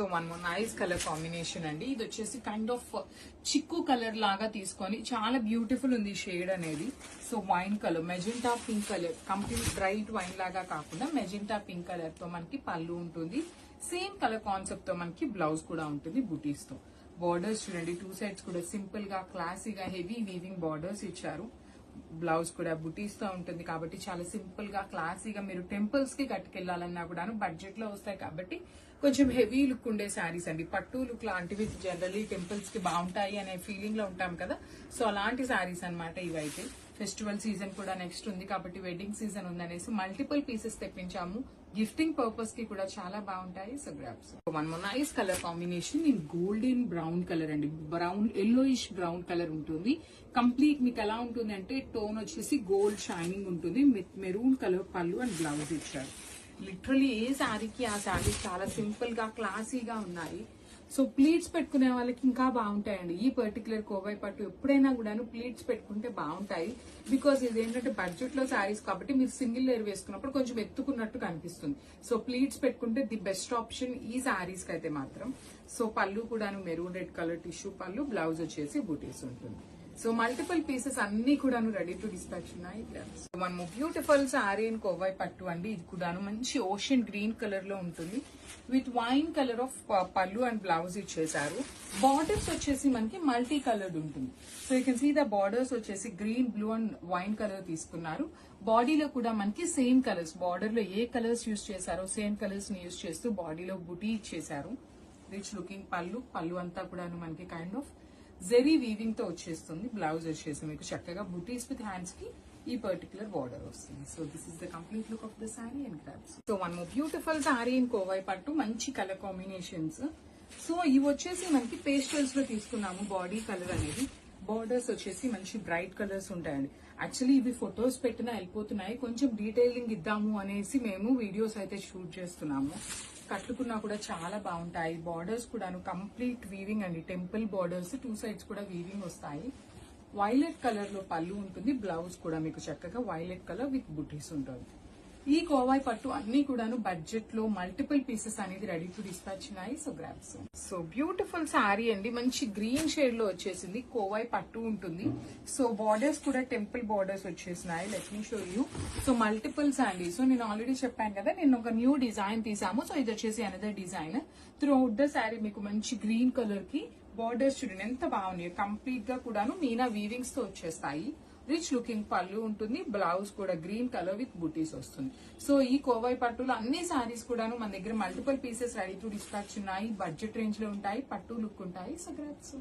So మనము nice colour combination అండి. ఇది వచ్చేసి కైండ్ ఆఫ్ చిక్కు కలర్ లాగా తీసుకొని చాలా బ్యూటిఫుల్ ఉంది షేడ్ అనేది. So wine colour, magenta pink colour, complete bright wine లాగా కాకుండా మెజెంటా పింక్ కలర్ తో మనకి పళ్ళు ఉంటుంది. సేమ్ కలర్ కాన్సెప్ట్ తో మనకి బ్లౌజ్ కూడా ఉంటుంది బుటీస్ తో. బార్డర్స్ చూడండి, టూ సైడ్స్ కూడా సింపుల్ గా క్లాసీగా హెవీ వీవింగ్ బార్డర్స్ ఇచ్చారు. బ్లౌజ్ కూడా బుటీస్ తో ఉంటుంది కాబట్టి చాలా సింపుల్ గా క్లాసీగా మీరు టెంపుల్స్ కి కట్టుకెళ్లాలన్నా కూడా బడ్జెట్ లో వస్తాయి కాబట్టి కొంచెం హెవీ లుక్ ఉండే శారీస్ అండి. పట్టు లుక్ లాంటివి జనరల్లీ టెంపుల్స్ కి బాగుంటాయి అనే ఫీలింగ్ లో ఉంటాం కదా, సో అలాంటి శారీస్ అన్నమాట ఇవైతే. ఫెస్టివల్ సీజన్ కూడా నెక్స్ట్ ఉంది కాబట్టి వెడ్డింగ్ సీజన్ ఉందనేసి మల్టిపుల్ పీసెస్ తెప్పించాము. గిఫ్టింగ్ పర్పస్ కి కూడా చాలా బాగుంటాయి. సో గ్రాప్స్ మనము nice colour combination in golden brown colour అండి. బ్రౌన్ ఎల్లోయిష్ బ్రౌన్ కలర్ ఉంటుంది. కంప్లీట్ మీకు ఎలా ఉంటుంది అంటే టోన్ వచ్చేసి గోల్డ్ షైనింగ్ ఉంటుంది. Maroon colour pallu and blouse ఇచ్చారు. లిటరలీ ఏ శారీకి ఆ శారీ చాలా సింపుల్ గా క్లాసీగా ఉన్నాయి. సో ప్లీట్స్ పెట్టుకునే వాళ్ళకి ఇంకా బాగుంటాయండి. ఈ పర్టికులర్ కోవై పట్టు ఎప్పుడైనా కూడాను ప్లీట్స్ పెట్టుకుంటే బాగుంటాయి. బికాస్ ఇది ఏంటంటే బడ్జెట్ లో శారీస్ కాబట్టి మీరు సింగిల్ లేయర్ వేసుకున్నప్పుడు కొంచెం ఎత్తుకున్నట్టు కనిపిస్తుంది. సో ప్లీట్స్ పెట్టుకుంటే ది బెస్ట్ ఆప్షన్ ఈ శారీస్ కి అయితే మాత్రం. సో పళ్ళు కూడాను మెరూన్ రెడ్ కలర్ టిష్యూ పళ్ళు, బ్లౌజ్ వచ్చేసి బూటీస్ ఉంటుంది. సో మల్టిపుల్ పీసెస్ అన్ని కూడాను రెడీ టు డిస్పాచ్ ఉన్నాయి. మనము బ్యూటిఫుల్ శారీ ఇన్ కోవై పట్టు అండి. ఇది కూడాను మంచి ఓషన్ గ్రీన్ కలర్ లో ఉంటుంది. With wine colour of pallu and blouse ఇచ్చేసారు. బార్డర్స్ వచ్చేసి మనకి మల్టీ కలర్డ్ ఉంటుంది. So you can see the borders వచ్చేసి green, blue and wine colour తీసుకున్నారు. బాడీలో కూడా మనకి సేమ్ కలర్స్, బార్డర్ లో ఏ కలర్స్ యూజ్ చేశారో సేమ్ కలర్స్ ని యూజ్ చేస్తూ బాడీలో బుటీ ఇచ్చేసారు. రిచ్ లుకింగ్ పళ్ళు అంతా కూడా మనకి కైండ్ ఆఫ్ జెరీ వీవింగ్ తో వచ్చేస్తుంది. బ్లౌజ్ వచ్చేసి మీకు చక్కగా బుటీస్ విత్ హ్యాండ్స్ కి ఈ పర్టికులర్ బార్డర్ వస్తుంది. So this is the complete look of the sorry and crops. So one beautiful sorry in Kovai పట్టు, మంచి కలర్ కాంబినేషన్స్. సో ఇవి వచ్చేసి మనకి పేస్టల్స్ లో తీసుకున్నాము. బాడీ కలర్ అనేది, బార్డర్స్ వచ్చేసి మంచి బ్రైట్ కలర్స్ ఉంటాయండి. యాక్చువల్లీ ఇవి ఫొటోస్ పెట్టినా వెళ్ళిపోతున్నాయి, కొంచెం డీటెయిలింగ్ ఇద్దాము అనేసి మేము వీడియోస్ అయితే షూట్ చేస్తున్నాము. కట్టుకున్నా కూడా చాలా బాగుంటాయి. బార్డర్స్ కూడాను కంప్లీట్ వీవింగ్ అండి. టెంపుల్ బార్డర్స్, టూ సైడ్స్ కూడా వీవింగ్ వస్తాయి. వైలెట్ కలర్ లో పళ్ళు ఉంటుంది. బ్లౌజ్ కూడా మీకు చక్కగా వైలెట్ కలర్ విత్ బుటీస్ ఉంటుంది. ఈ కోవై పట్టు అన్ని కూడాను బడ్జెట్ లో మల్టిపుల్ పీసెస్ అనేది రెడీ టు డిస్పాచ్ ఉన్నాయి. So grasp. So beautiful sari అండి, మంచి గ్రీన్ షేడ్ లో వచ్చేసింది. కోవై పట్టు ఉంటుంది. సో బార్డర్స్ కూడా టెంపుల్ బార్డర్స్ వచ్చేసినాయి. Let me show you. So multiples అండి. సో నేను ఆల్రెడీ చెప్పాను కదా, నేను ఒక న్యూ డిజైన్ తీసాము. సో ఇది వచ్చేసి another design. Through out the sari మీకు మంచి గ్రీన్ కలర్ కి బార్డర్స్ చూడండి ఎంత బాగున్నాయి. కంప్లీట్ గా కూడాను మీనా వీవింగ్స్ తో వచ్చేస్తాయి. రిచ్ లుకింగ్ పళ్ళు ఉంటుంది. బ్లౌజ్ కూడా గ్రీన్ కలర్ విత్ బుటీస్ వస్తుంది. సో ఈ కోవై పట్టులో అన్ని సారీస్ కూడాను మన దగ్గర multiple pieces ready to dispatch ఉన్నాయి. బడ్జెట్ రేంజ్ లో ఉంటాయి, పట్టు లుక్ ఉంటాయి. So grasp.